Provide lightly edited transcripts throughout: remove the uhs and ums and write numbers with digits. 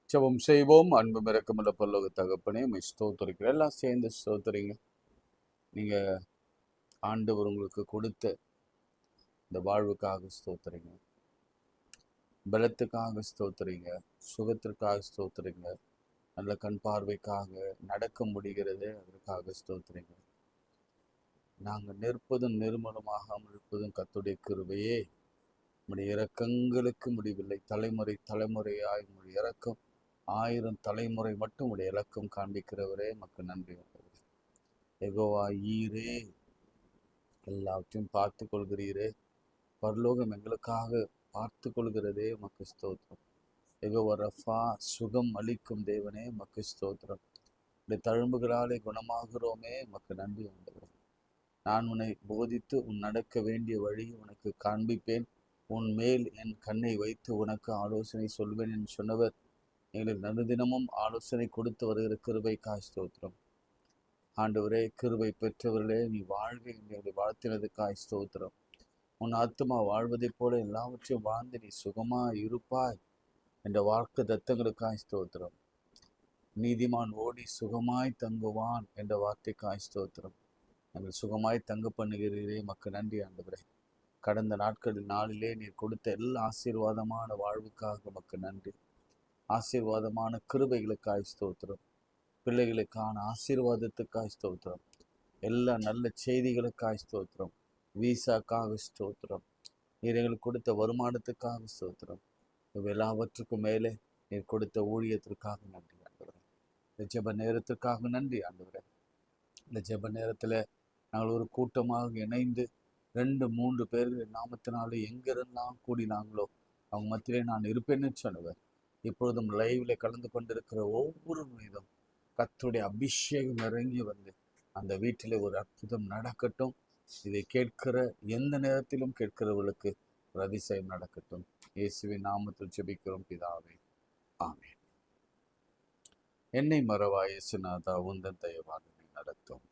ஜெபம் செய்வோம். அன்பு இரக்கமுள்ள பரலோக தகப்பனே, உம்மை ஸ்தோத்திரிக்கிறேன். எல்லாம் சேர்ந்து ஸ்தோத்திரிங்க. நீங்க ஆண்டவர் உங்களுக்கு கொடுத்த இந்த வாழ்வுக்காக ஸ்தோத்திரிங்க, பலத்துக்காக ஸ்தோத்திரிங்க, சுகத்திற்காக ஸ்தோத்திரிங்க, நல்ல கண் பார்வைக்காக, நடக்க முடிகிறது அதற்காக ஸ்தோத்திரிங்க. நாங்கள் நிற்பதும் நிர்மூலமாகாமல் இருப்பதும் கர்த்தருடைய கிருபையே. உம்முடைய இரக்கங்களுக்கு முடிவில்லை. தலைமுறை தலைமுறையாய் உம்முடைய இரக்கம் 1000 தலைமுறை மட்டும் உடைய இலக்கம் காண்பிக்கிறவரே, மக்கு நன்றி. யெகோவா ஈரே, எல்லாவற்றையும் பார்த்து கொள்கிறீரே, பரலோகம் எங்களுக்காக பார்த்து கொள்கிறதே, மக்கு ஸ்தோத்திரம். யெகோவா ரஃபா, சுகம் அளிக்கும் தேவனே, மக்கு ஸ்தோத்திரம். இந்த தழும்புகளாலே குணமாகிறோமே, மக்கு நன்றி. நான் உன்னை போதித்து உன் நடக்க வேண்டிய வழி உனக்கு காண்பிப்பேன், உன் மேல் என் கண்ணை வைத்து உனக்கு ஆலோசனை சொல்வேன் என்று சொன்னவர் எங்களுக்கு நடுதினமும் ஆலோசனை கொடுத்து வருகிற கிருபைக்காய் ஸ்தோத்திரம். ஆண்டவரே, கிருபை பெற்றவர்களே, நீ வாழ்க எங்களை வாழ்த்தினதுக்காய் ஸ்தோத்திரம். உன் ஆத்துமா வாழ்வதைப் போல எல்லாவற்றையும் வாழ்ந்து நீ சுகமாய் இருப்பாய் என்ற வாக்கு தத்தங்களுக்காய் ஸ்தோத்திரம். நீதிமான் ஓடி சுகமாய் தங்குவான் என்ற வார்த்தைக்காய் ஸ்தோத்திரம். நாங்கள் சுகமாய் தங்க பண்ணுகிறீரே, மக்கு நன்றி ஆண்டவரே. கடந்த நாளிலே நீர் கொடுத்த எல்லா ஆசீர்வாதமான வாழ்வுக்காக மக்கு நன்றி. ஆசீர்வாதமான கிருபைகளுக்காய் ஸ்தோத்திரம். பிள்ளைகளுக்கான ஆசீர்வாதத்துக்காய் ஸ்தோத்திரம். எல்லா நல்ல செய்திகளுக்காய் ஸ்தோத்திரம். வீசாக்காக ஸ்தோத்திரம். நீர் எங்களுக்கு கொடுத்த வருமானத்துக்காக ஸ்தோத்திரம். எல்லாவற்றுக்கும் மேலே நீர் கொடுத்த ஊழியத்திற்காக நன்றி ஆண்டவரே. இந்த ஜெப நேரத்திற்காக நன்றி ஆண்டவரே. இந்த ஜெப நேரத்தில் நாங்கள் ஒரு கூட்டமாக இணைந்து 2-3 பேர்கள் நாமத்தினாலே எங்கிருந்தெல்லாம் கூடினாங்களோ அவங்க மத்தியிலே நான் இருப்பேன்னு சொன்னவர். இப்பொழுதும் லைவ்ல கலந்து கொண்டிருக்கிற ஒவ்வொரு மீதும் கர்த்தருடைய அபிஷேகம் இறங்கி வந்து அந்த வீட்டிலே ஒரு அற்புதம் நடக்கட்டும். இதை கேட்கிற எந்த நேரத்திலும் கேட்கிறவர்களுக்கு ஒரு அதிசயம் நடக்கட்டும். இயேசுவின் நாமத்தில் ஜெபிக்கிறோம் பிதாவே, ஆமென். என்னை மறவா இயேசுநாதா, உந்தன் தயவாக நடத்தும்.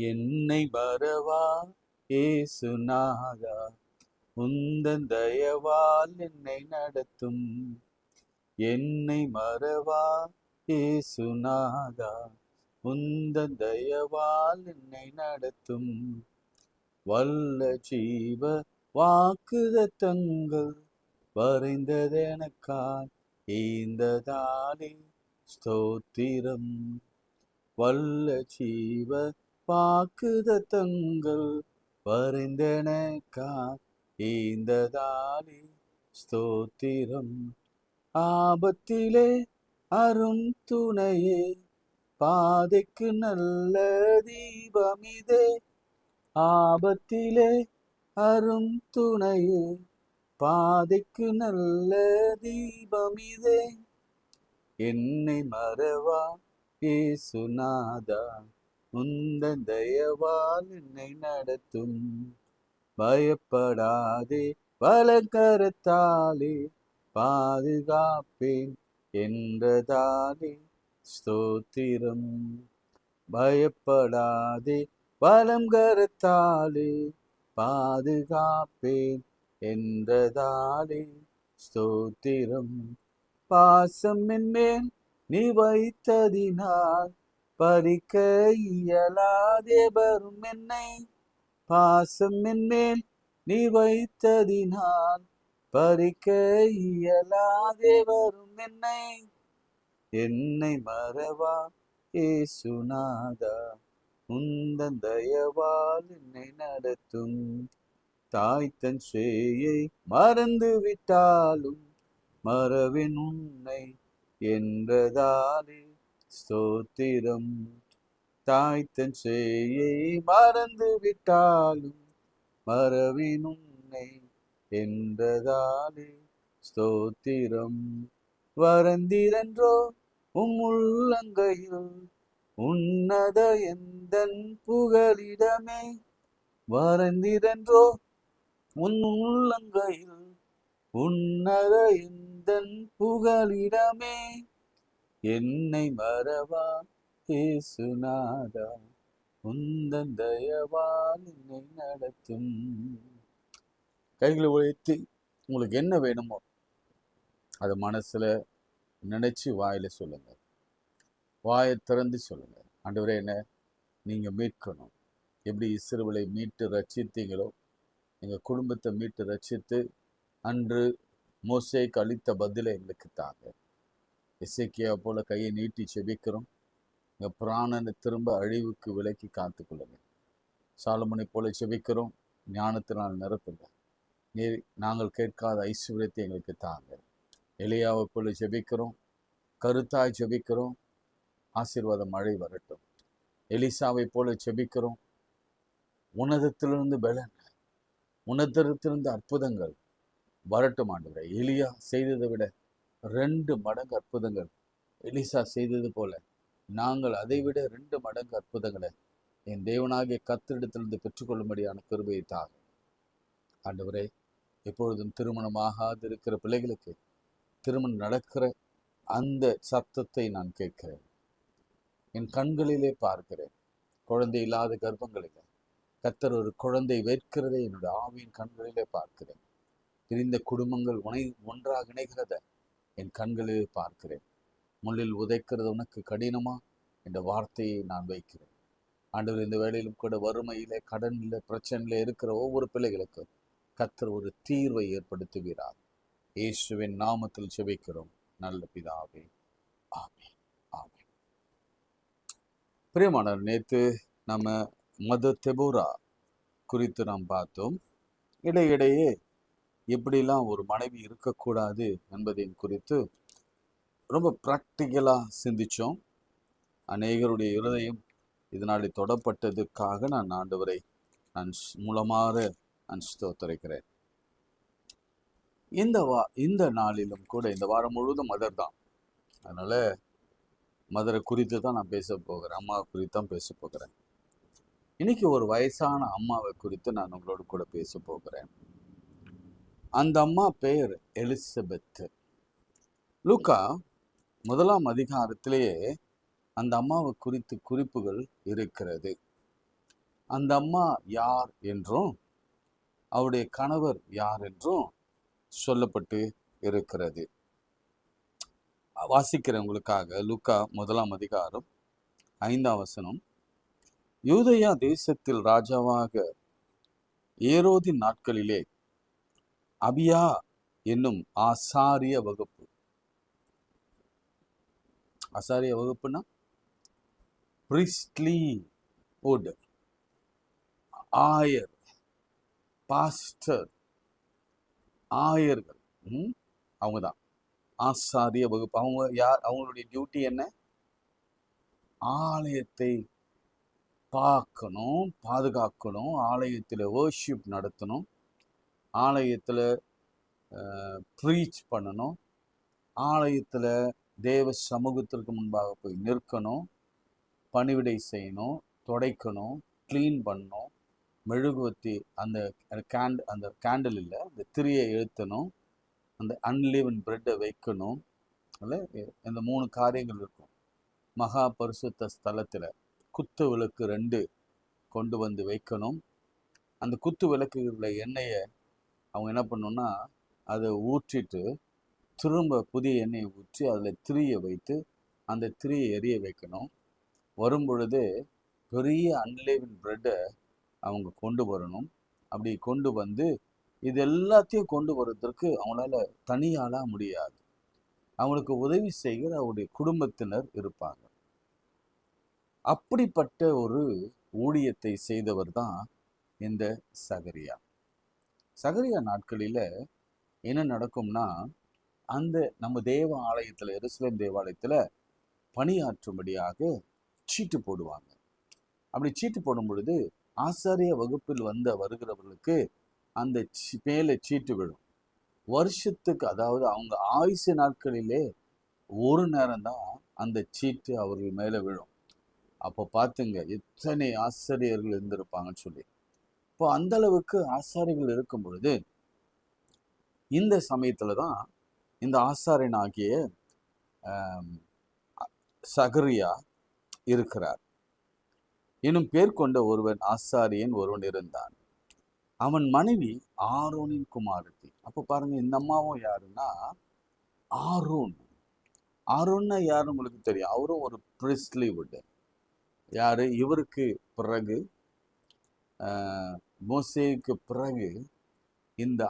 என்னை மறவா இயேசுநாதா, உந்தன் தயவால் என்னை நடத்தும். என்னை மறவா இயேசுநாதா, உந்தன் தயவால் என்னை நடத்தும். வல்ல ஜீவ வாக்குதத்தங்கள் வரைந்ததெனக்காய் ஈந்ததாலே ஸ்தோத்திரம். வல்ல ஜீவ வாக்குதத்தங்கள் வரைந்தெனக்காய் ஈந்ததாலே ஸ்தோத்திரம். ஆபத்திலே அரும் துணையே, பாதைக்கு நல்ல தீபமிதே. ஆபத்திலே அரும் துணையே, பாதைக்கு நல்ல தீபமிதே. என்னை மறவா இயேசுநாதா, உந்தன் தயவால் என்னை நடத்தும். பயப்படாதே, வலக்கரத்தாலே பாதுகாப்பேன் என்றதாலே ஸ்தோத்திரம். பயப்படாதே, வலம் கரத்தாலே பாதுகாப்பேன் என்றதாலே ஸ்தோத்திரம். பாசம் என்மேல் நீ வைத்ததினால் பறிக்க இயலாதே வரும் என்னை. பாசம் என்மேல் நீ வைத்ததினால் பறிக்க இயலாதே வரும் என்னை. என்னை மறவா இயேசுநாதா, உந்தன் தயவால் என்னை நடத்தும். தாய் தன் சேயை மறந்து விட்டாலும் மறவேன் உன்னை என்றதாலே ஸ்தோத்திரம். தாய் தன் சேயை மறந்து விட்டாலும் மறவேன் உன்னை என்றதாலே ஸ்தோத்திரம். வரந்திரன்றோ உள்ளங்கையில் உன்னத எந்தன் புகலிடமே. வரந்திரன்றோ உள்ளங்கையில் உன்னத எந்தன் புகலிடமே. என்னை மறவா இயேசுநாதா, உந்தன் தயவால் என்னை நடத்தும். கைகளை உயர்த்தி உங்களுக்கு என்ன வேணுமோ அதை மனசுல நினைச்சு வாயில சொல்லுங்க. வாயை திறந்து சொல்லுங்க. ஆண்டவரே, என்ன நீங்க மீட்கணும். எப்படி இஸ்ரவேலை மீட்டு ரட்சித்தீங்களோ, எங்க குடும்பத்தை மீட்டு ரட்சித்து அன்று மோசேக்கு அளித்த பதிலை எங்களுக்கு தாங்க. எசேக்கியா போல கையை நீட்டி செபிக்கிறோம். எங்க பிராணனை திரும்ப அழிவுக்கு விலக்கி காத்துக்கொள்ளுங்க. சாலமோனை போல செபிக்கிறோம். ஞானத்தினால் நிரப்புங்க. நீர் நாங்கள் கேட்காத ஐஸ்வர்யத்தை எங்களுக்கு தாங்க. எலியாவை போல செபிக்கிறோம். கருத்தாய் செபிக்கிறோம். ஆசீர்வாத மழை வரட்டும். எலிசாவை போல செபிக்கிறோம். உன்னதத்திலிருந்து பலன், உன்னதத்திலிருந்து அற்புதங்கள் வரட்டும் ஆண்டவரே. எலியா செய்ததை விட 2 மடங்கு அற்புதங்கள் எலிசா செய்தது போல நாங்கள் அதை விட 2 மடங்கு அற்புதங்களை என் தேவனாகிய கர்த்தரிடத்திலிருந்து பெற்றுக்கொள்ளும்படியான கிருபையை தாங்க ஆண்டவரே. எப்பொழுதும் திருமணமாகாது இருக்கிற பிள்ளைகளுக்கு திருமணம் நடக்கிற அந்த சத்தத்தை நான் கேட்கிறேன். என் கண்களிலே பார்க்கிறேன். குழந்தை இல்லாத கர்ப்பங்களிலே கர்த்தர் ஒரு குழந்தை வைக்கிறதை என்னுடைய ஆவியின் கண்களிலே பார்க்கிறேன். பிரிந்த குடும்பங்கள் ஒன்றாக இணைகிறத என் கண்களிலே பார்க்கிறேன். முள்ளில் உதைக்கிறது உனக்கு கடினமா என்ற வார்த்தையை நான் வைக்கிறேன். ஆண்டவர், இந்த வேளையிலும் கூட வறுமையிலே, கடனில், பிரச்சனையில இருக்கிற ஒவ்வொரு பிள்ளைகளுக்கும் கர்த்தர் ஒரு தீர்வை ஏற்படுத்துகிறார். இயேசுவின் நாமத்தில் செபிக்கிறோம் நல்ல பிதாவே, ஆமென், ஆமென். பிரியமானவர், நேற்று நம்ம மதர் தெபோரா குறித்து நாம் பார்த்தோம். இடையிடையே எப்படிலாம் ஒரு மனைவி இருக்கக்கூடாது என்பதையும் குறித்து ரொம்ப ப்ராக்டிக்கலாக சிந்தித்தோம். அநேகருடைய இருதயம் இதனாலே தொடப்பட்டதுக்காக நான் ஆண்டவரை மூலமாக நான் ஸ்தோத்திரிக்கிறேன். இந்த நாளிலும் கூட இந்த வாரம் முழுவதும் மதர் தான். அதனால மதரை குறித்து தான் நான் பேச போகிறேன். அம்மாவை குறித்து தான் பேச போகிறேன். இன்னைக்கு ஒரு வயசான அம்மாவை குறித்து நான் உங்களோடு கூட பேச போகிறேன். அந்த அம்மா பெயர் எலிசபெத். லூக்கா 1ஆம் அதிகாரத்திலேயே அந்த அம்மாவை குறித்து குறிப்புகள் இருக்கிறது. அந்த அம்மா யார் என்றும் அவருடைய கணவர் யார் என்றும் சொல்லப்பட்டு இருக்கிறது. வாசிக்கிறவங்களுக்காக லூக்கா 1ஆம் அதிகாரம் 5ஆம் வசனம். யூதேயா தேசத்தில் ராஜாவாக ஏரோதின் நாட்களிலே அபியா என்னும் ஆசாரிய வகுப்பு. ஆசாரிய வகுப்புனா பிரிஸ்ட்லி வுட், ஆயர், பாஸ்டர், ஆயர்கள், அவங்க தான் ஆசாரிய வகுப்பு. அவங்க யார்? அவங்களுடைய டியூட்டி என்ன? ஆலயத்தை பார்க்கணும், பாதுகாக்கணும், ஆலயத்தில் வர்ஷிப் நடத்தணும், ஆலயத்தில் ப்ரீச் பண்ணணும், ஆலயத்தில் தேவ சமூகத்திற்கு முன்பாக போய் நிற்கணும், பணிவிடை செய்யணும், துடைக்கணும், க்ளீன் பண்ணணும், மெழுகுவத்தி அந்த கேண்டில் இல்லை, அந்த திரியை எழுத்தணும், அந்த அன்லிவன் பிரெட்டை வைக்கணும். அதில் இந்த 3 காரியங்கள் இருக்கும். மகா பரிசுத்த ஸ்தலத்தில் குத்து விளக்கு 2 கொண்டு வந்து வைக்கணும். அந்த குத்து விளக்குகளில் எண்ணெயை அவங்க என்ன பண்ணணும்னா அதை ஊற்றிட்டு திரும்ப புதிய எண்ணெயை ஊற்றி அதில் திரியை வைத்து அந்த திரியை எரிய வைக்கணும். வரும் பொழுது பெரிய அன்லிவன் பிரெட்டை அவங்க கொண்டு வரணும். அப்படி கொண்டு வந்து இது எல்லாத்தையும் கொண்டு வர்றதுக்கு அவங்களால தனியால முடியாது. அவங்களுக்கு உதவி செய்கிற அவருடைய குடும்பத்தினர் இருப்பாங்க. அப்படிப்பட்ட ஒரு ஊழியத்தை செய்தவர் தான் இந்த சகரியா. சகரியா நாட்களில் என்ன நடக்கும்னா, அந்த நம்ம தேவ ஆலயத்தில், எருசலேம் தேவாலயத்தில் பணியாற்றும்படியாக சீட்டு போடுவாங்க. அப்படி சீட்டு போடும் பொழுது ஆசாரிய வகுப்பில் வருகிறவர்களுக்கு அந்த மேலே சீட்டு விழும். வருஷத்துக்கு, அதாவது அவங்க ஆயுசு நாட்களிலே ஒரு நேரம் தான் அந்த சீட்டு அவர்கள் மேலே விழும். அப்போ பார்த்துங்க எத்தனை ஆசிரியர்கள் இருந்திருப்பாங்கன்னு சொல்லி. இப்போ அந்த அளவுக்கு ஆசாரியர்கள் இருக்கும் பொழுது இந்த சமயத்துல தான் இந்த ஆசாரியனாகிய சகரியா இருக்கிறார். இன்னும் பேர் கொண்ட ஒருவன் ஆசாரியன் ஒருவன் இருந்தான். அவன் மனைவி ஆரோனின் குமாரத்தி. அப்போ பாருங்க, இந்த அம்மாவும் யாருன்னா ஆரோன். ஆரோன்னா யாருன்னு உங்களுக்கு தெரியும். அவரும் ஒரு பிரிஸ்ட்லி வுட். யாரு? இவருக்கு பிறகு மோசேக்கு பிறகு இந்த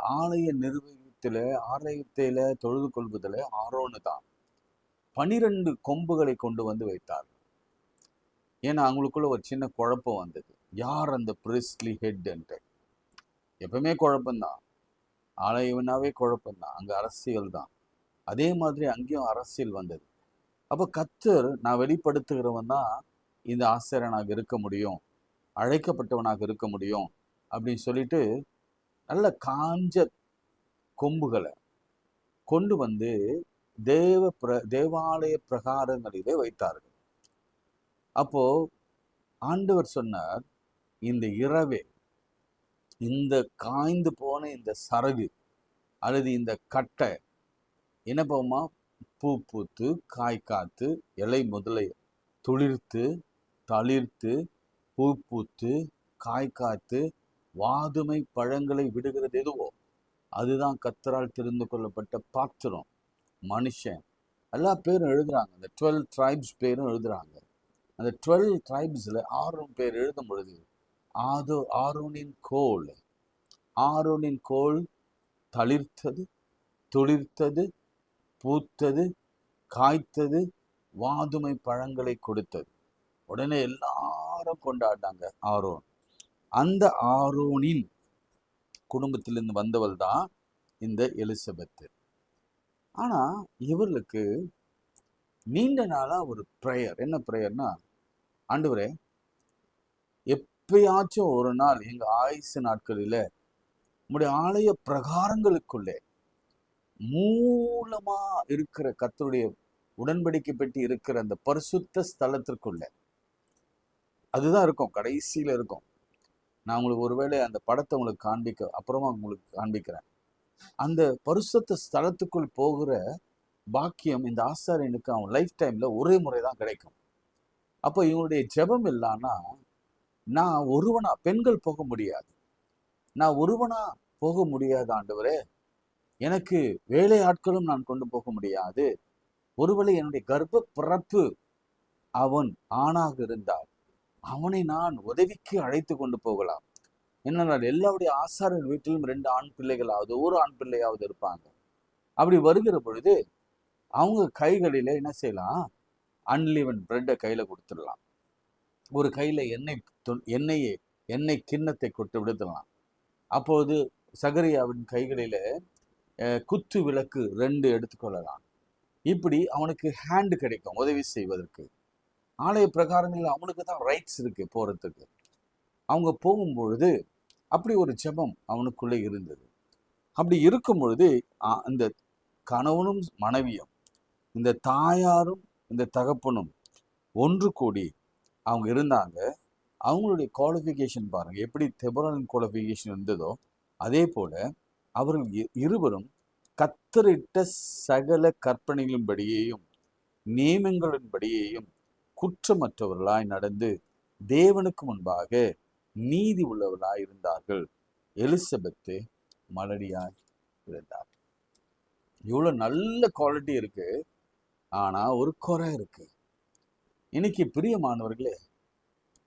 ஆலயத்தில தொழுது கொள்வதில் ஆரோனு தான் 12 கொம்புகளை கொண்டு வந்து வைத்தார். ஏன்னா அவங்களுக்குள்ள ஒரு சின்ன குழப்பம் வந்தது. யார் அந்த பிரிஸ்ட்லி ஹெட் என்று. எப்பவுமே குழப்பம்தான். ஆலயம்னாவே குழப்பம்தான். அங்க அரசியல் தான். அதே மாதிரி அங்கேயும் அரசியல் வந்தது. அப்ப கர்த்தர், நான் வெளிப்படுத்துகிறவன் தான் இந்த ஆசாரியனாக இருக்க முடியும், அழைக்கப்பட்டவனாக இருக்க முடியும் அப்படின்னு சொல்லிட்டு நல்ல காஞ்ச கொம்புகளை கொண்டு வந்து தேவாலய பிரகாரங்களிலே வைத்தார்கள். அப்போ ஆண்டவர் சொன்னார், இந்த இரவே இந்த காய்ந்து போன இந்த சரகு அல்லது இந்த கட்டை என்ன போமா, பூ பூத்து காய் காத்து இலை முதலை துளிர்த்து தளிர்த்து பூ பூத்து காய் காத்து வாதுமை பழங்களை விடுகிறது எதுவோ அதுதான் கர்த்தரால் தெரிந்து கொள்ளப்பட்ட பாத்திரம். மனுஷன் எல்லா பேரும் எழுதுறாங்க. அந்த 12 ட்ரைப்ஸ் பேரும் எழுதுறாங்க. அந்த 12 ட்ரைப்ஸ்ல 6 பேர் எழுதும் பொழுது ஆரோனின் கோல் தளிர்த்தது, துளிர்த்தது, பூத்தது, காய்த்தது, வாதுமை பழங்களை கொடுத்தது. உடனே எல்லாரும் கொண்டாடினாங்க ஆரோன். அந்த ஆரோனின் குடும்பத்திலிருந்து வந்தவள் தான் இந்த எலிசபெத். ஆனா இவர்களுக்கு நீண்ட நாளா ஒரு ப்ரேயர். என்ன ப்ரேயர்னா, ஆண்டவரே, எப்பயாச்சும் ஒரு நாள் எங்க ஆயுசு நாட்களில உங்களுடைய ஆலய பிரகாரங்களுக்குள்ளே மூலமா இருக்கிற கர்த்தருடைய உடன்படிக்கை பெட்டி இருக்கிற அந்த பரிசுத்த ஸ்தலத்திற்குள்ள அதுதான் இருக்கும், கடைசியில இருக்கும். நான் உங்களுக்கு ஒருவேளை அந்த படத்தை உங்களுக்கு அப்புறமா உங்களுக்கு காண்பிக்கிறேன். அந்த பரிசுத்த ஸ்தலத்துக்குள் போகிற பாக்கியம் இந்த ஆசாரியனுக்கு அவன் லைஃப் டைம்ல ஒரே முறை தான் கிடைக்கும். அப்போ இவனுடைய ஜெபம் இல்லைன்னா, நான் ஒருவனா, பெண்கள் போக முடியாது, நான் ஒருவனா போக முடியாது ஆண்டவரே, எனக்கு வேலை ஆட்களும் நான் கொண்டு போக முடியாது, ஒருவேளை என்னுடைய கர்ப்ப பிறப்பு அவன் ஆணாக இருந்தால் அவனை நான் உதவிக்கு அழைத்து கொண்டு போகலாம். என்னன்னா, எல்லாருடைய ஆசாரியர் வீட்டிலும் 2 ஆண் பிள்ளைகளாவது ஒரு ஆண் பிள்ளையாவது இருப்பாங்க. அப்படி வருகிற பொழுது அவங்க கைகளில என்ன செய்யலாம், அன்லிவன் பிரெட்டை கையில கொடுத்துடலாம். ஒரு கையில எண்ணெய் கிண்ணத்தை கொட்டு விடுத்தலாம். அப்போது சகரியாவின் கைகளில குத்து விளக்கு 2 எடுத்துக்கொள்ளலாம். இப்படி அவனுக்கு ஹேண்ட் கிடைக்கும் உதவி செய்வதற்கு. ஆலய பிரகாரங்களில் அவனுக்கு தான் ரைட்ஸ் இருக்கு போறதுக்கு. அவங்க போகும்பொழுது அப்படி ஒரு ஜெபம் அவனுக்குள்ளே இருந்தது. அப்படி இருக்கும் பொழுது இந்த கணவனும் மனைவியும், இந்த தாயாரும் இந்த தகப்பனும் ஒன்று கூடி அவங்க இருந்தாங்க. அவங்களுடைய குவாலிஃபிகேஷன் பாருங்க, எப்படி தெபராலின் குவாலிஃபிகேஷன் இருந்ததோ அதே போல அவர்கள் இருவரும் கத்தரிட்ட சகல கற்பனைகளின்படியேயும் நியமங்களின்படியேயும் குற்றமற்றவர்களாய் நடந்து தேவனுக்கு முன்பாக நீதி உள்ளவர்களாய் இருந்தார்கள். எலிசபெத்து மலடியாய் இருந்தார். இவ்வளவு நல்ல குவாலிட்டி இருக்கு, ஆனா ஒரு குறை இருக்கு. இன்னைக்கு பிரியமானவர்களே,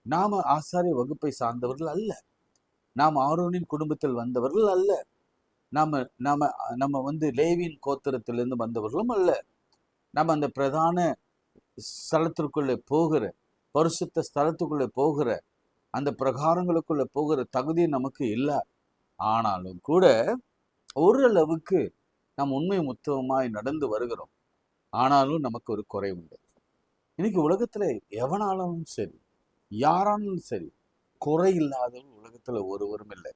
நாம ஆசாரிய வகுப்பை சார்ந்தவர்கள் அல்ல, நாம் ஆரோனின் குடும்பத்தில் வந்தவர்கள் அல்ல, நம்ம லேவியின் கோத்திரத்திலிருந்து வந்தவர்களும் அல்ல, நம்ம அந்த பிரதான ஸ்தலத்திற்குள்ளே போகிற பரிசுத்த ஸ்தலத்துக்குள்ளே போகிற அந்த பிரகாரங்களுக்குள்ள போகிற தகுதி நமக்கு இல்லை. ஆனாலும் கூட ஓரளவுக்கு நாம் உண்மை முத்தமாய் நடந்து வருகிறோம். ஆனாலும் நமக்கு ஒரு குறை உண்டு. இன்னைக்கு உலகத்துல எவனாலும் சரி, யாராலும் சரி, குறை இல்லாதவன் உலகத்துல ஒருவரும் இல்லை.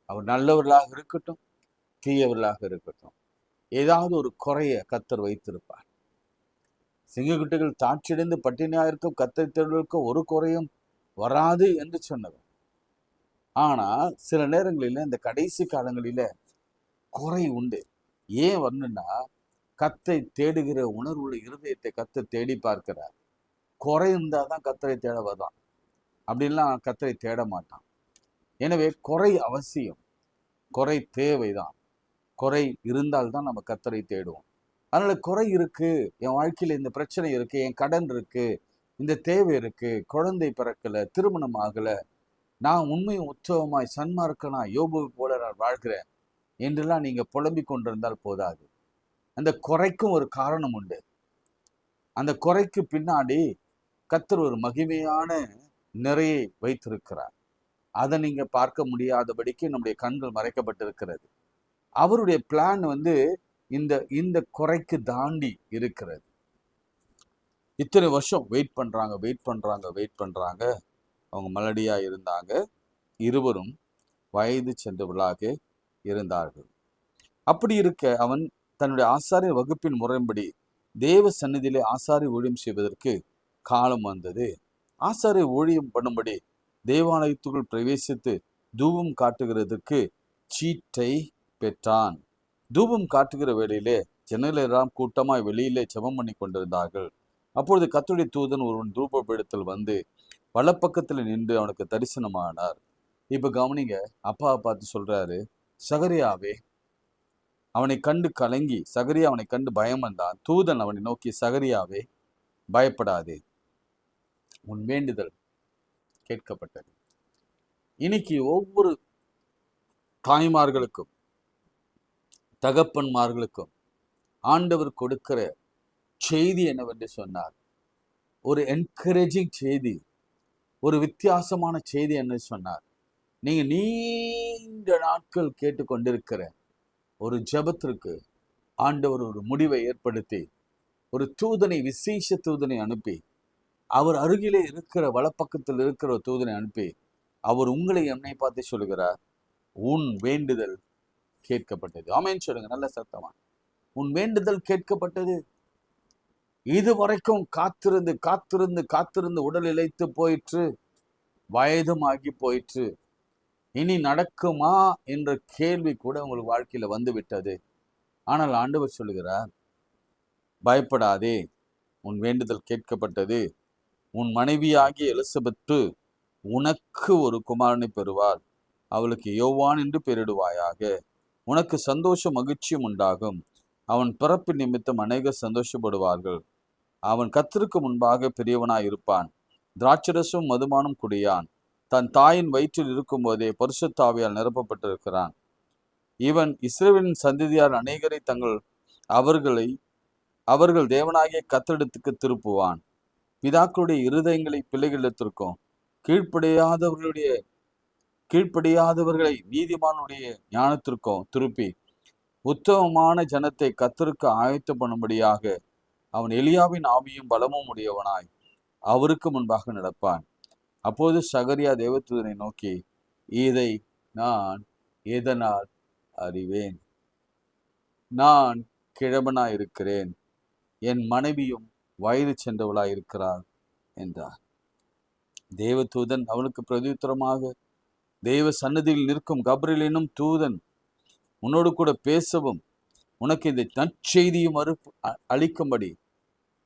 அவர் நல்லவர்களாக இருக்கட்டும், தீயவர்களாக இருக்கட்டும், ஏதாவது ஒரு குறைய கர்த்தர் வைத்திருப்பார். சிங்கக்குட்டிகள் தாட்சியடைந்து பட்டினியாயிருக்கும் கர்த்தரை தேடுவதற்கு ஒரு குறையும் வராது என்று சொன்னவர். ஆனா சில நேரங்களில இந்த கடைசி காலங்களில குறை உண்டு. ஏன் வரணும்னா, கர்த்தரை தேடுகிற உணர்வுள்ள இருதயத்தை கர்த்தர் தேடி பார்க்கிறார். குறை இருந்தாதான் கர்த்தரை தேட வரலாம், அப்படின்லாம் கர்த்தரை தேட மாட்டான். எனவே குறை அவசியம், குறை தேவைதான். குறை இருந்தால்தான் நம்ம கர்த்தரை தேடுவோம். அதனால குறை இருக்கு, என் வாழ்க்கையில இந்த பிரச்சனை இருக்கு, என் கடன் இருக்கு, இந்த தேவை இருக்கு, குழந்தை பிறக்கல, திருமணம் ஆகல, நான் உண்மையும் உற்சவமாய் சன்மார்க்கனா யோபு போல நான் வாழ்கிறேன் என்றெல்லாம் நீங்க புலம்பிக் கொண்டிருந்தால் போதாது. அந்த குறைக்கும் ஒரு காரணம் உண்டு. அந்த குறைக்கு பின்னாடி கர்த்தர் ஒரு மகிமையான நிறையை வைத்திருக்கிறார். அதை நீங்க பார்க்க முடியாதபடிக்கு நம்முடைய கண்கள் மறைக்கப்பட்டிருக்கிறது. அவருடைய பிளான் இந்த இந்த குறைக்கு தாண்டி இருக்கிறது. இத்தனை வருஷம் வெயிட் பண்றாங்க. அவங்க மலடியா இருந்தாங்க. இருவரும் வயது சென்றவர்களாக இருந்தார்கள். அப்படி இருக்க அவன் தன்னுடைய ஆசாரிய வகுப்பின் முறைப்படி தேவ சந்நிதியிலே ஆசாரிய ஊழியம் செய்வதற்கு காலம் வந்தது. ஆசாரிய ஊழியம் பண்ணும்படி தேவாலயத்துக்குள் பிரவேசித்து தூபம் காட்டுகிறதுக்கு சீட்டை பெற்றான். தூபம் காட்டுகிற வேளையிலே ஜனங்களெல்லாம் கூட்டமாய் வெளியிலே ஜெபம் பண்ணி கொண்டிருந்தார்கள். அப்பொழுது கர்த்தருடைய தூதன் ஒருவன் தூப பீடத்தில் வந்து வலப்பக்கத்தில் நின்று அவனுக்கு தரிசனமானார். இப்ப கவனிங்க, அப்பாவை பார்த்து சொல்றாரு, சகரியாவே. அவனை கண்டு கலங்கி சகரியா அவனை கண்டு பயம் வந்தான். தூதன் அவனை நோக்கி, சகரியாவே பயப்படாதே, உன் வேண்டுதல் கேட்கப்பட்டது. இன்னைக்கு ஒவ்வொரு தாய்மார்களுக்கும் தகப்பன்மார்களுக்கும் ஆண்டவர் கொடுக்கிற செய்தி என்னவென்று சொன்னார். ஒரு என்கரேஜிங் செய்தி, ஒரு வித்தியாசமான செய்தி என்ன சொன்னார். நீங்க நீண்ட நாட்கள் கேட்டுக்கொண்டிருக்கிற ஒரு ஜெபத்திற்கு ஆண்டவர் ஒரு முடிவை ஏற்படுத்தி ஒரு தூதனை, விசேஷ தூதனை அனுப்பி, அவர் அருகிலே இருக்கிற வலப்பக்கத்தில் இருக்கிற ஒரு தூதனை அனுப்பி அவர் உங்களை என்னை பார்த்து சொல்கிறார், உன் வேண்டுதல் கேட்கப்பட்டது. ஆமென் சொல்லுங்க நல்ல சத்தமா. உன் வேண்டுதல் கேட்கப்பட்டது. இதுவரைக்கும் காத்திருந்து காத்திருந்து காத்திருந்து உடல் இளைத்து போயிற்று, வயதும் ஆகி போயிற்று. இனி நடக்குமா என்ற கேள்வி கூட உங்களுக்கு வாழ்க்கையில வந்து விட்டது. ஆனால் ஆண்டவர் சொல்லுகிறார், பயப்படாதே, உன் வேண்டுதல் கேட்கப்பட்டது. உன் மனைவியாகிய எலிசபெத்து உனக்கு ஒரு குமாரனை பெறுவாள். அவளுக்கு யோவான் என்று பெயரிடுவாயாக. உனக்கு சந்தோஷம் மகிழ்ச்சியும் உண்டாகும். அவன் பிறப்பு நிமித்தம் அநேகர் சந்தோஷப்படுவார்கள். அவன் கர்த்தருக்கு முன்பாக பெரியவனாய் இருப்பான். திராட்சரசும் மதுபானம் குடியான். தன் தாயின் வயிற்றில் இருக்கும் போதே பரிசுத்த ஆவியால் நிரப்பப்பட்டிருக்கிறான். இவன் இஸ்ரவேலின் சந்ததியார் அநேகரை அவர்கள் தேவனாகிய கர்த்தரிடத்துக்கு திருப்புவான். பிதாக்களுடைய இருதயங்களை பிள்ளைகளிடத்திற்கும் கீழ்ப்படியாதவர்களை நீதிமானுடைய ஞானத்திற்கும் திருப்பி உத்தமமான ஜனத்தை கர்த்தருக்கு ஆயத்தம் பண்ணும்படியாக அவன் எலியாவின் ஆவியும் பலமும் உடையவனாய் அவருக்கு முன்பாக நடப்பான். அப்போது சகரியா தேவதூதனை நோக்கி, இதை நான் எதனால் அறிவேன்? நான் கிழவனாயிருக்கிறேன், என் மனைவியும் வயது சென்றவளாய் இருக்கிறாள் என்றார். தேவதூதன் அவனுக்கு பிரதியுத்தரமாக, தேவ சன்னதியில் நிற்கும் கப்ரியேல் என்னும் தூதன் உன்னோடு கூட பேசவும் உனக்கு இந்த நற்செய்தியும் அளிக்கும்படி,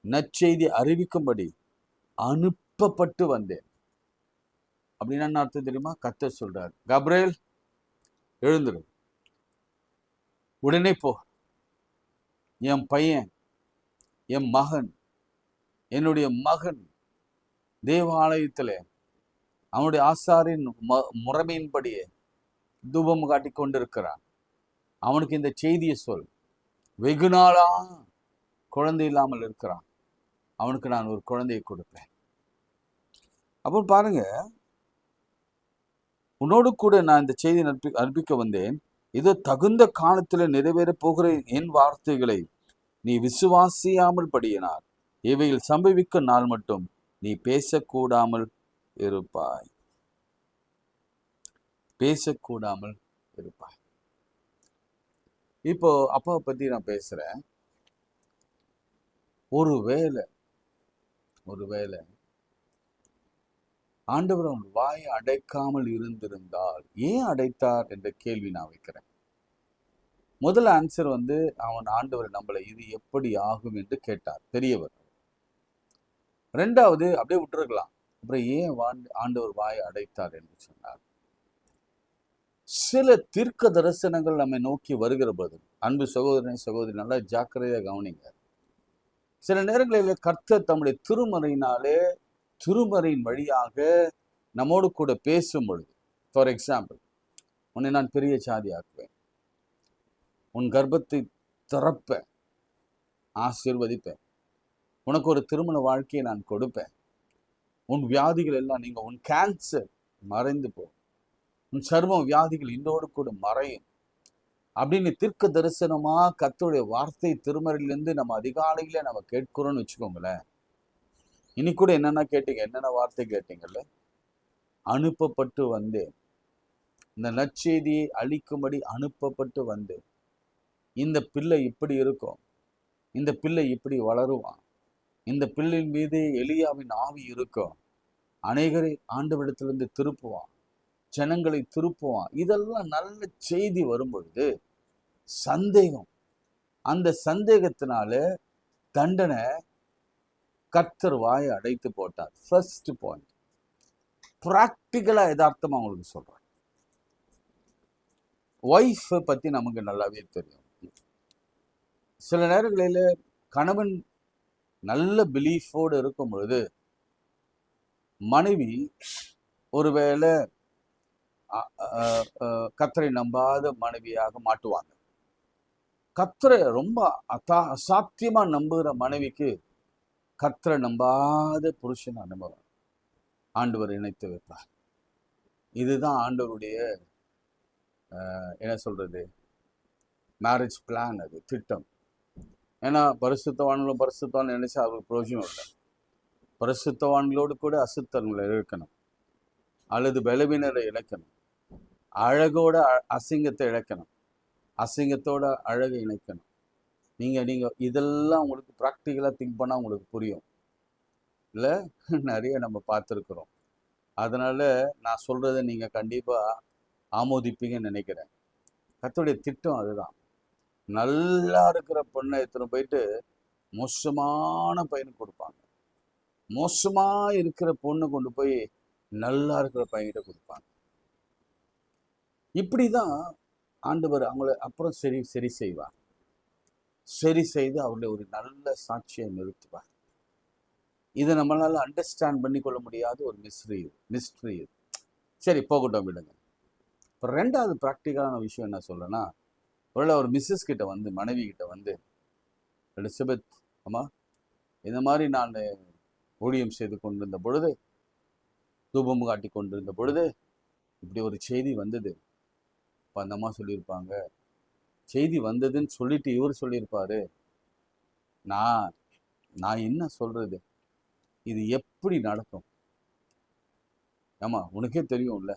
நற்செய்தி அறிவிக்கும்படி அனுப்பப்பட்டு வந்தேன். அப்படின்னா என்ன அர்த்தம் தெரியுமா? கர்த்தர் சொல்றார், கப்ரியேல் எழுந்துரு, உடனே போ. என் பையன், என் மகன், என்னுடைய மகன் தேவாலயத்தில் அவனுடைய ஆசாரின் முறைமையின்படியே தூபம் காட்டி கொண்டிருக்கிறான். அவனுக்கு இந்த செய்தியை சொல். வெகு நாளா குழந்தை இல்லாமல் இருக்கிறான், அவனுக்கு நான் ஒரு குழந்தையை கொடுப்பேன். அப்போ பாருங்க, உன்னோடு கூட நான் இந்த செய்தியை அனுப்பிக்க வந்தேன். இதோ தகுந்த காலத்தில் நிறைவேறப் போகிற என் வார்த்தைகளை நீ விசுவாசியாமல் படியினார் இவையில் சம்பவிக்க நாள் மட்டும் நீ பேசக்கூடாமல் இருப்பாய். பேசக்கூடாமல் இருப்பாய். இப்போ அப்பாவை பத்தி நான் பேசுறேன். ஒருவேளை ஆண்டவர் அவன் வாயை அடைக்காமல் இருந்திருந்தால், ஏன் அடைத்தார் என்ற கேள்வி நான் வைக்கிறேன். முதல் ஆன்சர் அவன் ஆண்டவர் நம்மளை இது எப்படி ஆகும் என்று கேட்டார், பெரியவர். ரெண்டாவது அப்படியே விட்டுருக்கலாம், அப்புறம் ஏன் ஆண்டவர் வாயை அடைத்தார் என்று சொன்னார். சில தீர்க்க தரிசனங்கள் நம்மை நோக்கி வருகிற போது, அன்பு சகோதரனை சகோதரி நல்லா ஜாக்கிரதையாக கவனிங்க. சில நேரங்களில் கர்த்தர் தம்முடைய திருமறையினாலே திருமறையின் வழியாக நம்மோடு கூட பேசும் பொழுது, ஃபார் எக்ஸாம்பிள், உன்னை நான் பெரிய சாதி ஆக்குவேன், உன் கர்ப்பத்தை திறப்பேன், ஆசீர்வதிப்பேன், உனக்கு ஒரு திருமண வாழ்க்கையை நான் கொடுப்பேன், உன் வியாதிகள் எல்லாம் நீங்க, உன் கேன்சர் மறைந்து போகும், உன் சர்ம வியாதிகள் இன்னோடு கூட மறையும் அப்படின்னு தீர்க்க தரிசனமா கர்த்தருடைய வார்த்தை திருமறையிலிருந்து நம்ம அதிகாலையில நம்ம கேட்கிறோம்னு வச்சுக்கோங்களேன். இன்னைக்கு கூட என்னென்ன கேட்டீங்க, என்னென்ன வார்த்தை கேட்டீங்கல்ல? அனுப்பப்பட்டு வந்தேன், இந்த நற்செய்தியை அளிக்கும்படி அனுப்பப்பட்டு வந்தேன், இந்த பிள்ளை இப்படி இருக்கும், இந்த பிள்ளை இப்படி வளருவான், இந்த பிள்ளையின் மீது எலியாவின் ஆவி இருக்கும், அநேகரை ஆண்டவரிடத்திலிருந்து திருப்புவான், ஜனங்களை திருப்புவான். இதெல்லாம் நல்ல செய்தி வரும் பொழுது சந்தேகம், அந்த சந்தேகத்தினால தண்டனை கர்த்தர் வாயை அடைத்து போட்டார். First point. பிராக்டிக்கலா யதார்த்தமா உங்களுக்கு சொல்றேன். ஒய்ஃப் பத்தி நமக்கு நல்லாவே தெரியும். சில நேரங்களில் கணவன் நல்ல பிலீஃபோடு இருக்கும் பொழுது மனைவி ஒருவேளை கர்த்தரை நம்பாத மனைவியாக மாட்டுவாங்க. கர்த்தரை ரொம்ப அசாத்தியமா நம்புகிற மனைவிக்கு கர்த்தரை நம்பாத புருஷன் நம்புவார், ஆண்டவர் இணைத்து வைப்பார். இதுதான் ஆண்டவருடைய என்ன சொல்றது, மேரேஜ் பிளான், அது திட்டம். ஏன்னா பரிசுத்தவான்களும் பரிசுத்தவான் நினைச்சா அவருக்கு பிரயோஜனம் இல்லை. பரிசுத்தவான்களோடு கூட அசுத்தங்களை இழக்கணும், அல்லது பலவீனரை இழக்கணும், அழகோட அசிங்கத்தை இழக்கணும், அசிங்கத்தோட அழகை இணைக்கணும். நீங்க இதெல்லாம் உங்களுக்கு ப்ராக்டிக்கலாக திங்க் பண்ணால் உங்களுக்கு புரியும் இல்லை? நிறைய நம்ம பார்த்துருக்குறோம். அதனால நான் சொல்றதை நீங்க கண்டிப்பா ஆமோதிப்பீங்கன்னு நினைக்கிறேன். கர்த்தருடைய திட்டம் அதுதான். நல்லா இருக்கிற பொண்ணை எடுத்துன்னு போயிட்டு மோசமான பையனுக்கு கொடுப்பாங்க, மோசமா இருக்கிற பொண்ணு கொண்டு போய் நல்லா இருக்கிற பையன்கிட்ட கொடுப்பாங்க. இப்படிதான் ஆண்டவர் அவங்கள அப்புறம் சரி செய்வார். சரி செய்து அவர்களை ஒரு நல்ல சாட்சியை நிறுத்துவார். இதை நம்மளால அண்டர்ஸ்டாண்ட் பண்ணி கொள்ள முடியாத ஒரு மிஸ்ட்ரி இது. சரி, போகட்டும், விடுங்க. இப்போ ரெண்டாவது ப்ராக்டிக்கலான விஷயம் என்ன சொல்றேன்னா, ஒருவேளை ஒரு மிஸ்ஸஸ் கிட்ட வந்து, மனைவி கிட்ட வந்து, எலிசபெத் அம்மா, இந்த மாதிரி நான் ஊழியம் செய்து கொண்டிருந்த பொழுது, தூபம் காட்டி கொண்டிருந்த பொழுது இப்படி ஒரு செய்தி வந்தது. இப்போ அந்த அம்மா சொல்லியிருப்பாங்க, செய்தி வந்ததுன்னு சொல்லிட்டு இவர் சொல்லியிருப்பாரு, நான் என்ன சொல்றது, இது எப்படி நடக்கும்? ஆமா, உனக்கே தெரியும்ல,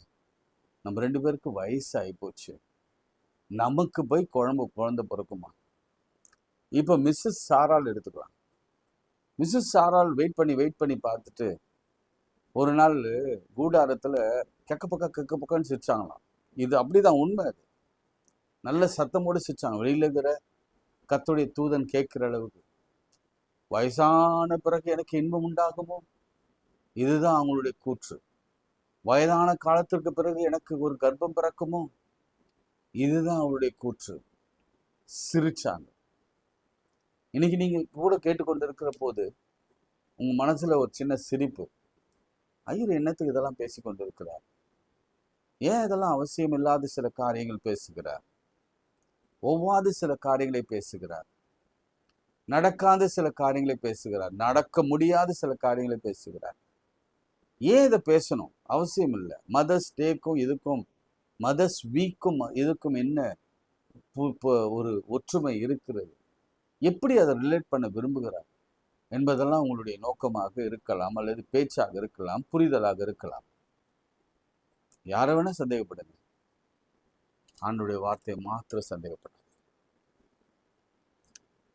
நம்ம 2 பேருக்கு வயசு ஆகி போச்சு, நமக்கு போய் குழந்தை பிறக்குமா? இப்போ மிஸ்ஸஸ் சாரால் எடுத்துக்கலாம். மிஸ்ஸஸ் சாரால் வெயிட் பண்ணி பார்த்துட்டு ஒரு நாள் கூடாரத்தில் கெக்க பக்கன்னு சிரிச்சாங்களாம். இது அப்படிதான் உண்மை. அது நல்ல சத்தமோடு சிரிச்சாங்க. வெளியில இருக்கிற கர்த்தருடைய தூதன் கேட்கிற அளவுக்கு. வயசான பிறகு எனக்கு இன்பம் உண்டாகுமோ? இதுதான் அவங்களுடைய கூற்று. வயதான காலத்திற்கு பிறகு எனக்கு ஒரு கர்ப்பம் பிறக்குமோ? இதுதான் அவருடைய கூற்று. சிரிச்சாங்க. இன்னைக்கு நீங்க கூட கேட்டுக்கொண்டு இருக்கிற போது உங்க மனசுல ஒரு சின்ன சிரிப்பு, ஐயர் என்னத்துக்கு இதெல்லாம் பேசிக்கொண்டு இருக்கிறார், ஏன் இதெல்லாம் அவசியம் இல்லாத சில காரியங்கள் பேசுகிறார், ஒவ்வாத சில காரியங்களை பேசுகிறார், நடக்காத சில காரியங்களை பேசுகிறார், நடக்க முடியாத சில காரியங்களை பேசுகிறார். ஏன் இதை பேசணும்? அவசியம் இல்லை. மதர்ஸ் டேக்கும் இதுக்கும், மதர்ஸ் வீக்கும் இதுக்கும் என்ன ஒரு ஒற்றுமை இருக்கிறது? எப்படி அதை ரிலேட் பண்ண விரும்புகிறார் என்பதெல்லாம் உங்களுடைய நோக்கமாக இருக்கலாம், அல்லது பேச்சாக இருக்கலாம், புரிதலாக இருக்கலாம். யாரை வேணா சந்தேகப்படுங்க, ஆண்டவருடைய வார்த்தையை மாத்திரம் சந்தேகப்படுங்க.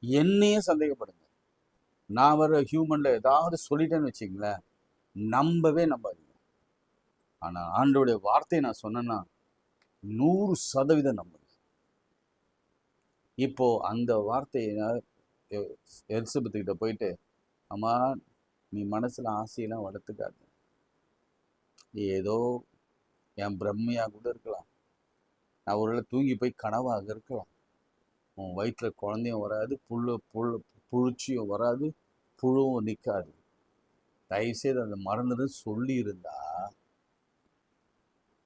என்னையே சந்தேகப்படுங்க. நான் வர ஹியூமன்ல ஏதாவது சொல்லிட்டேன்னு வச்சுங்களேன், நம்பவே நம்பாதீங்க. ஆனா ஆண்டவருடைய வார்த்தையை நான் சொன்னேன்னா 100% நம்புங்க. இப்போ அந்த வார்த்தையை எலிசபெத் கிட்ட போயிட்டு, அம்மா நீ மனசுல ஆசையெல்லாம் வளர்த்துக்காது, ஏதோ என் பிரம்மையா கூட இருக்கலாம், நான் ஒருவேளை தூங்கி போய் கனவாக இருக்கலாம், உன் வயிற்றுல குழந்தையும் வராது, புழுச்சியும் வராது, புழுவும் நிற்காது. தயவுசெய்து அந்த மறந்துட்டு சொல்லியிருந்தா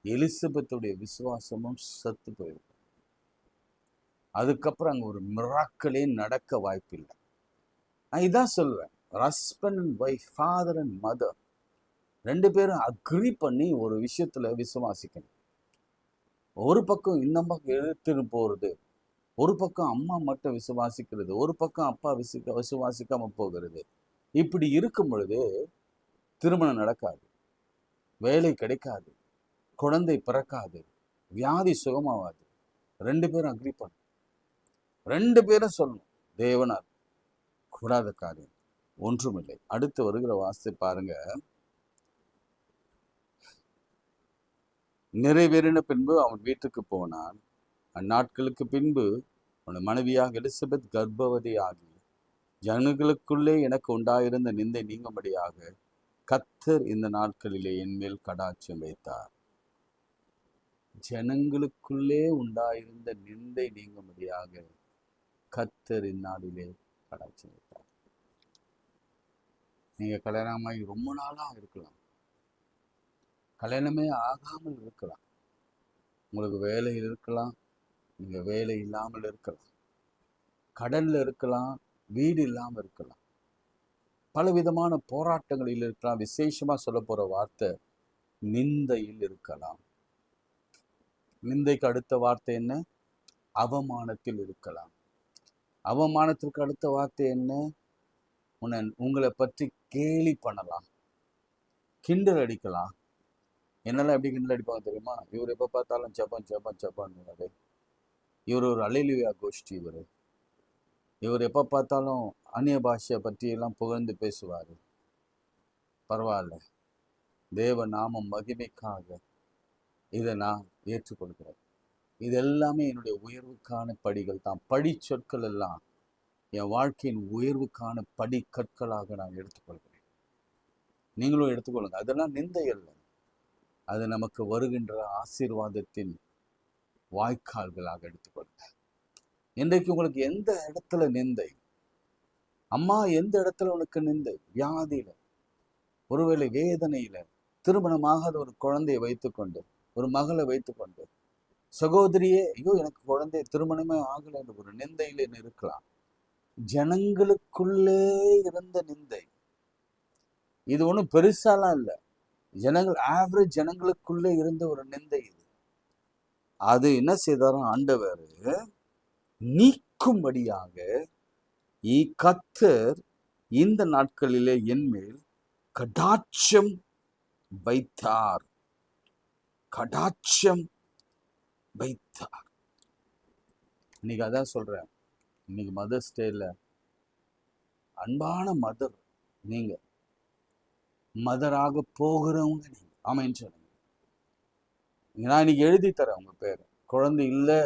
எலிசபெத்துடைய விசுவாசமும் செத்து போயிருக்கும். அதுக்கப்புறம் அங்கே ஒரு மிராக்களே நடக்க வாய்ப்பில்லை. நான் இதான் சொல்வேன், husband and wife, father and mother 2 பேரும் அக்ரி பண்ணி ஒரு விஷயத்துல விசுவாசிக்கணும். ஒரு பக்கம் இன்னும் பக்கம் எடுத்துட்டு போறது, ஒரு பக்கம் அம்மா மட்டும் விசுவாசிக்கிறது, ஒரு பக்கம் அப்பா விசுவாசிக்காம போகிறது. இப்படி இருக்கும் பொழுது திருமணம் நடக்காது, வேலை கிடைக்காது, குழந்தை பிறக்காது, வியாதி சுகமாவாது. 2 பேரும் அக்ரி பண்ணும், 2 பேரும் சொல்லணும், தேவனால் கூடாத காரியம் ஒன்றுமில்லை. அடுத்து வருகிற வார்த்தை பாருங்க. நிறைவேறின பின்பு அவன் வீட்டுக்கு போனான். அந்நாட்களுக்கு பின்பு அவன் மனைவியாக எலிசபெத் கர்ப்பவதி ஆகி, ஜனங்களுக்குள்ளே எனக்கு உண்டாயிருந்த நிந்தை நீங்கும்படியாக கர்த்தர் இந்த நாட்களிலே என்மேல் கடாட்சம் வைத்தார். ஜனங்களுக்குள்ளே உண்டாயிருந்த நிந்தை நீங்கும்படியாக கர்த்தர் இந்நாளிலே கடாட்சம் வைத்தார். நீங்க கல்யாணமாகி ரொம்ப நாளா இருக்கலாம், கல்யாணமே ஆகாமல் இருக்கலாம், உங்களுக்கு வேலையில் இருக்கலாம், நீங்க வேலை இல்லாமல் இருக்கலாம், கடன்ல இருக்கலாம், வீடு இல்லாமல் இருக்கலாம், பல விதமான போராட்டங்களில் இருக்கலாம். விசேஷமா சொல்ல போற வார்த்தை நிந்தையில் இருக்கலாம். நிந்தைக்கு அடுத்த வார்த்தை என்ன? அவமானத்தில் இருக்கலாம். அவமானத்திற்கு அடுத்த வார்த்தை என்ன? உங்களை பற்றி கேலி பண்ணலாம், கிண்டல் அடிக்கலாம். என்னெல்லாம் எப்படி கிண்டல் அடிப்பாங்க தெரியுமா? இவர் எப்ப பார்த்தாலும் ஜப்பான் ஜப்பான் ஜப்பான், இவர் ஒரு அல்லேலூயா கோஷ்டி, இவர் எப்ப பார்த்தாலும் அந்நிய பாஷையை பற்றி எல்லாம் புகழ்ந்து பேசுவார். பரவாயில்ல, தேவ நாமம் மகிமைக்காக இதை நான் ஏற்றுக்கொள்கிறேன். இது எல்லாமே என்னுடைய உயர்வுக்கான படிகள் தான். படி சொற்கள் எல்லாம் என் வாழ்க்கையின் உயர்வுக்கான படி கற்களாக நான் எடுத்துக்கொள்கிறேன். நீங்களும் எடுத்துக்கொள்ளுங்க. அதெல்லாம் நிந்தை அல்ல, அது நமக்கு வருகின்ற ஆசீர்வாதத்தின் வாய்க்கால்களாக எடுத்துக்கொள்ளுங்க. இன்றைக்கு உங்களுக்கு எந்த இடத்துல நிந்தை? அம்மா, எந்த இடத்துல உனக்கு நிந்தை? வியாதியில, ஒருவேளை வேதனையில, திருமணமாகாத ஒரு குழந்தையை வைத்துக்கொண்டு, ஒரு மகளை வைத்துக்கொண்டு, சகோதரியே, ஐயோ எனக்கு குழந்தை திருமணமே ஆகலை என்ற ஒரு நிந்தையில இருக்கலாம். ஜனங்களுக்குள்ளே இருந்த நிந்தை. இது ஒன்றும் பெருசாலாம் இல்லை, ஆவரேஜ் ஜனங்களுக்குள்ளே இருந்த ஒரு நிந்தை இது. அது என்ன செய்தாரும்? ஆண்டவர் நீக்கும்படியாக கர்த்தர் இந்த நாட்களிலே என்மேல் கடாட்சம் வைத்தார். கடாட்சம் வைத்தார். இன்னைக்கு அதான் சொல்றேன். இன்னைக்கு மதர்ஸ் டேல அன்பான மதர் நீங்க, மதராக போகிறவங்க நீங்க, ஆமைன்னு சொல்லுங்க. நான் இன்னைக்கு எழுதி தரேன் உங்க பேர். குழந்தை இல்லை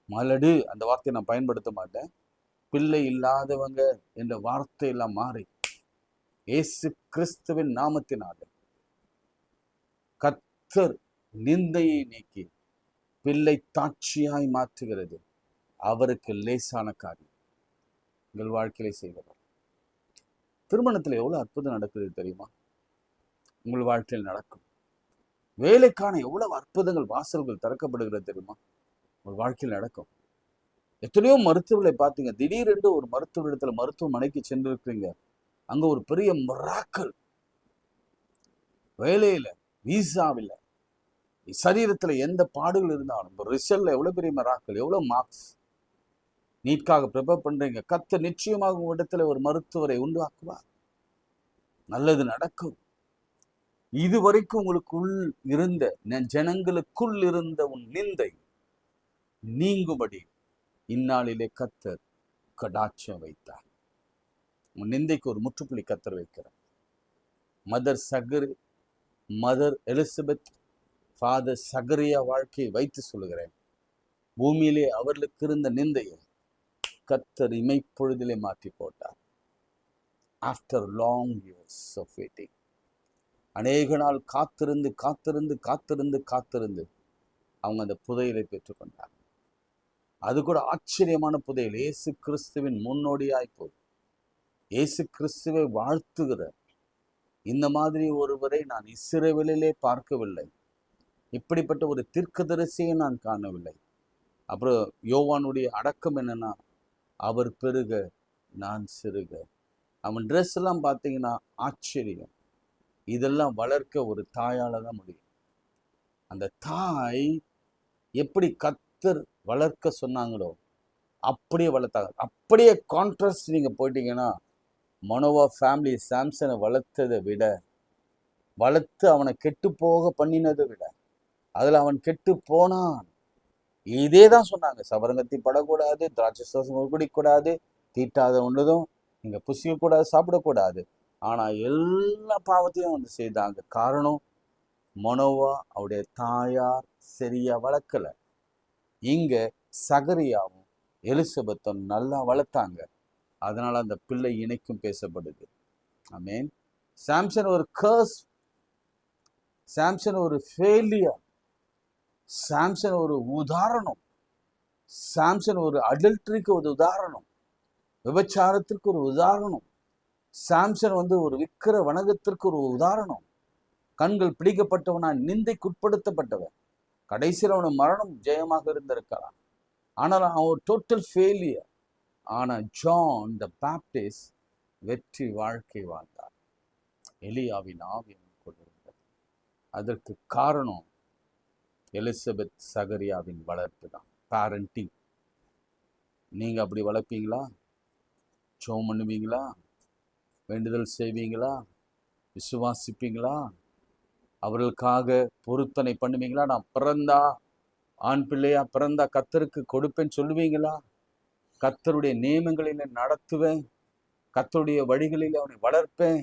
மலடு, அந்த வார்த்தையை நான் பயன்படுத்த மாட்டேன். பிள்ளை இல்லாதவங்க என்ற வார்த்தையெல்லாம் மாறி இயேசு கிறிஸ்துவின் நாமத்தினால கர்த்தர் நிந்தையை நீக்கி பிள்ளை தாட்சியாய் மாற்றுகிறது அவருக்கு லேசான காரியம் உங்கள் வாழ்க்கையிலே செய்கிறார். திருமணத்தில் எவ்வளவு அற்புதம் நடக்குது தெரியுமா? உங்கள் வாழ்க்கையில் நடக்கும். வேலைக்கான எவ்வளவு அற்புதங்கள், வாசல்கள் திறக்கப்படுகிறது தெரியுமா? உங்கள் வாழ்க்கையில் நடக்கும். எத்தனையோ மருத்துவர்களை பார்த்தீங்க, திடீரென்று ஒரு மருத்துவரிடத்துல மருத்துவமனைக்கு சென்றிருக்கிறீங்க, அங்க ஒரு பெரிய மிராக்கல். வேலையில, வீசாவில், சரீரத்துல எந்த பாடுகள் இருந்தாலும் ரிசல்ட்ல எவ்வளவு பெரிய மிராக்கல், எவ்வளவு மார்க்ஸ். நீட்காக ப்ரிப்பேர் பண்றீங்க, கர்த்தர் நிச்சயமாக உங்க இடத்துல ஒரு மருத்துவரை உண்டாக்குவார். நல்லது நடக்கும். இதுவரைக்கும் உங்களுக்குள் இருந்த ஜனங்களுக்குள் இருந்த உன் நிந்தை நீங்கும்படி இந்நாளிலே கர்த்தர் கடாட்சம் வைத்தார். உன் நிந்தைக்கு ஒரு முற்றுப்புள்ளி கர்த்தர் வைக்கிறார். மதர் எலிசபெத், ஃபாதர் சகரியா வாழ்க்கையை வைத்து சொல்லுகிறேன், பூமியிலே அவர்களுக்கு இருந்த நிந்தையை கர்த்தர் இமைப்பொழுதிலே மாற்றி போட்டார். After long years of waiting, அநேக நாள் காத்திருந்து காத்திருந்து காத்திருந்து காத்திருந்து அவங்க அந்த புதையலை பெற்றுக்கொண்டார். அது கூட ஆச்சரியமான புதையல். இயேசு கிறிஸ்துவின் முன்னோடியாய் போய் இயேசு கிறிஸ்துவை வாழ்த்துகிற இந்த மாதிரி ஒருவரை நான் இஸ்ரவேலிலே பார்க்கவில்லை. இப்படிப்பட்ட ஒரு தீர்க்கதரிசியை நான் காணவில்லை. அப்புறம் யோவானுடைய அடக்கம் என்னன்னா, அவர் பெருக நான் சிறுக. அவன் ட்ரெஸ் எல்லாம் பார்த்தீங்கன்னா ஆச்சரியம். இதெல்லாம் வளர்க்க ஒரு தாயால தான் முடியும். அந்த தாய் எப்படி கத்தர் வளர்க்க சொன்னாங்களோ அப்படியே வளர்த்தாங்க. அப்படியே கான்ட்ராஸ்ட் நீங்க போயிட்டீங்கன்னா, மனோவா ஃபேமிலி சாம்சனை வளர்த்ததை விட, வளர்த்து அவனை கெட்டு போக பண்ணினதை விட, அதுல அவன் கெட்டு போனான். இதே தான் சொன்னாங்க. சவரங்கத்தி படக்கூடாது, திராட்சை ரசம் குடிக்கூடாது, தீட்டாத ஒன்றதும் நீங்க புசிக்க கூடாது, சாப்பிடக்கூடாது. ஆனா எல்லா பாவத்தையும் வந்து செய்தாங்க. காரணம், மனோவா அவருடைய தாயார் சரியா வளர்க்கல. இங்க சகரியாவும் எலிசபெத்தும் நல்லா வளர்த்தாங்க. அதனால அந்த பிள்ளை இணைக்கும் பேசப்படுது. ஆமென். சாம்சன் ஒரு கர்ஸ், சாம்சன் ஒரு ஃபெயிலியர், சாம்சன் ஒரு உதாரணம், சாம்சன் ஒரு அடல்ட்ரிக்கு ஒரு உதாரணம், விபச்சாரத்திற்கு ஒரு உதாரணம், சாம்சன் வந்து ஒரு விக்கிர வணக்கத்திற்கு ஒரு உதாரணம். கண்கள் பிடிக்கப்பட்டவனா, நிந்தைக்குட்படுத்தப்பட்டவன், கடைசியில் அவன மரணம் ஜெயமாக இருந்திருக்கலாம். ஆனால் அவன் ஒரு டோட்டல் ஃபெயிலியர். ஆனா ஜான் த பாப்டிஸ்ட் வெற்றி வாழ்க்கை வாழ்ந்தார். எலியாவின் ஆவி கொண்டிருந்தது. அதற்கு காரணம் எலிசபெத் சகரியாவின் வளர்ப்பு தான், பேரண்டிங். நீங்க அப்படி வளர்ப்பீங்களா? ஜெபம் பண்ணுவீங்களா? வேண்டுதல் செய்வீங்களா? விசுவாசிப்பீங்களா? அவர்களுக்காக பொருத்தனை பண்ணுவீங்களா? நான் பிறந்தா ஆண் பிள்ளையா பிறந்தா கத்தருக்கு கொடுப்பேன்னு சொல்லுவீங்களா? கத்தருடைய நியமங்களில் நடத்துவேன், கத்தருடைய வழிகளில் அவனை வளர்ப்பேன்,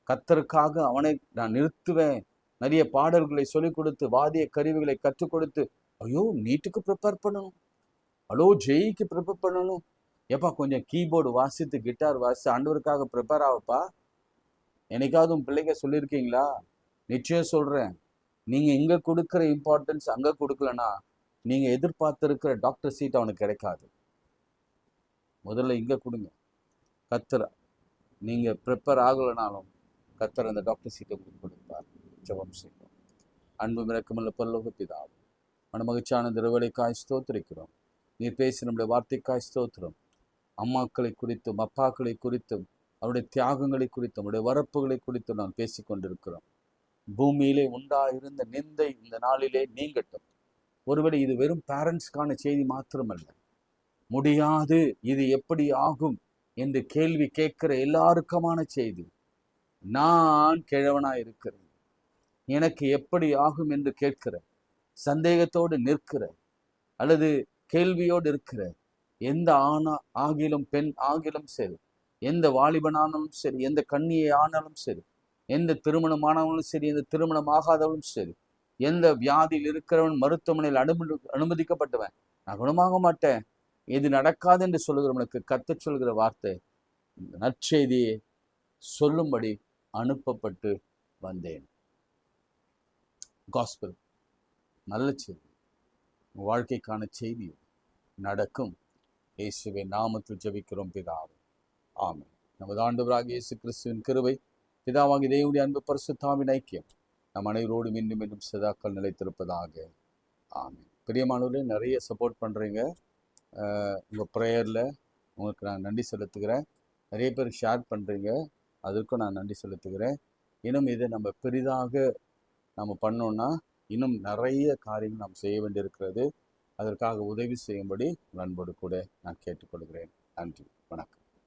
கத்தருக்காக அவனை நான் நிறுத்துவேன், நிறைய பாடல்களை சொல்லிக் கொடுத்து, வாதிய கருவிகளை கற்றுக் கொடுத்து, ஐயோ நீட்டுக்கு ப்ரிப்பேர் பண்ணணும், ஹலோ ஜெய்க்கு ப்ரிப்பேர் பண்ணணும், எப்பா கொஞ்சம் கீபோர்டு வாசித்து கிட்டார் வாசித்து ஆண்டவருக்காக ப்ரிப்பேர் ஆகப்பா. என்னைக்காவது உன் பிள்ளைங்க சொல்லியிருக்கீங்களா? நிச்சயம் சொல்றேன், நீங்க இங்க கொடுக்குற இம்பார்ட்டன்ஸ் அங்க கொடுக்கலன்னா நீங்க எதிர்பார்த்திருக்கிற டாக்டர் சீட் அவனுக்கு கிடைக்காது. முதல்ல இங்க கொடுங்க. கத்தர் நீங்க ப்ரிப்பேர் ஆகலைனாலும் கத்தர் அந்த டாக்டர் சீட்டை கொடுப்பார். ஜெபம் செய்வோம். அன்பு மிரக்கமுள்ள பரலோக பிதாவே, மனமகிழ்ச்சியான திருவடைக்காய் ஸ்தோத்திரிக்கிறோம். நீர் பேசி நம்முடைய வார்த்தைக்காய் ஸ்தோத்திரம். அம்மாக்களை குறித்தும் அப்பாக்களை குறித்தும் அவருடைய தியாகங்களை குறித்தும் அவருடைய வரப்புகளை குறித்தும் நான் பேசி கொண்டிருக்கிறோம். பூமியிலே உண்டாயிருந்த நிந்தை இந்த நாளிலே நீங்கட்டும். ஒருவேளை இது வெறும் பேரண்ட்ஸ்க்கான செய்தி மாத்திரமல்ல, முடியாது இது எப்படி ஆகும் என்று கேள்வி கேட்கிற எல்லாருக்குமான செய்தி. நான் கிழவனா இருக்கிறேன், எனக்கு எப்படி ஆகும் என்று கேட்கிற, சந்தேகத்தோடு நிற்கிற அல்லது கேள்வியோடு இருக்கிற எந்த ஆணா ஆகிலும் பெண் ஆகிலும் சரி, எந்த வாலிபனானாலும் சரி, எந்த கன்னியை ஆனாலும் சரி, எந்த திருமணமானவனும் சரி, எந்த திருமணம் ஆகாதவனும் சரி, எந்த வியாதியில் இருக்கிறவன் மருத்துவமனையில் அனுமதிக்கப்பட்டவன், நான் குணமாக மாட்டேன், இது நடக்காது என்று சொல்லுகிறவனுக்கு கர்த்தர் சொல்கிற வார்த்தை, இந்த நற்செய்தியை சொல்லும்படி அனுப்பப்பட்டு வந்தேன். காஸ்பல், நல்ல செய்தி, வாழ்க்கைக்கான செய்தி நடக்கும். இயேசுவின் நாமத்தில் ஜெபிக்கிறோம் பிதாவே, ஆமென். நமது ஆண்டவராகிய இயேசு கிறிஸ்துவின் கிருபை, பிதாவாகிய தேவனுடைய அன்பு, பரிசுத்தாவின் ஐக்கியம் நம் அனைவரோடும் இன்னும் இன்னும் சதாக்கள் நிலைத்திருப்பதாக, ஆமென். பிரியமானவர்களே, நிறைய சப்போர்ட் பண்ணுறீங்க. உங்கள் ப்ரேயரில் உங்களுக்கு நான் நன்றி செலுத்துகிறேன். நிறைய பேர் ஷேர் பண்ணுறீங்க, அதற்கும் நான் நன்றி செலுத்துகிறேன். இன்னும் இதை நம்ம பெரிதாக நம்ம பண்ணோன்னா இன்னும் நிறைய காரியங்கள் நாம் செய்ய வேண்டியிருக்கிறது. அதற்காக உதவி செய்யும்படி அன்போடு கூட நான் கேட்டுக்கொள்கிறேன். நன்றி, வணக்கம்.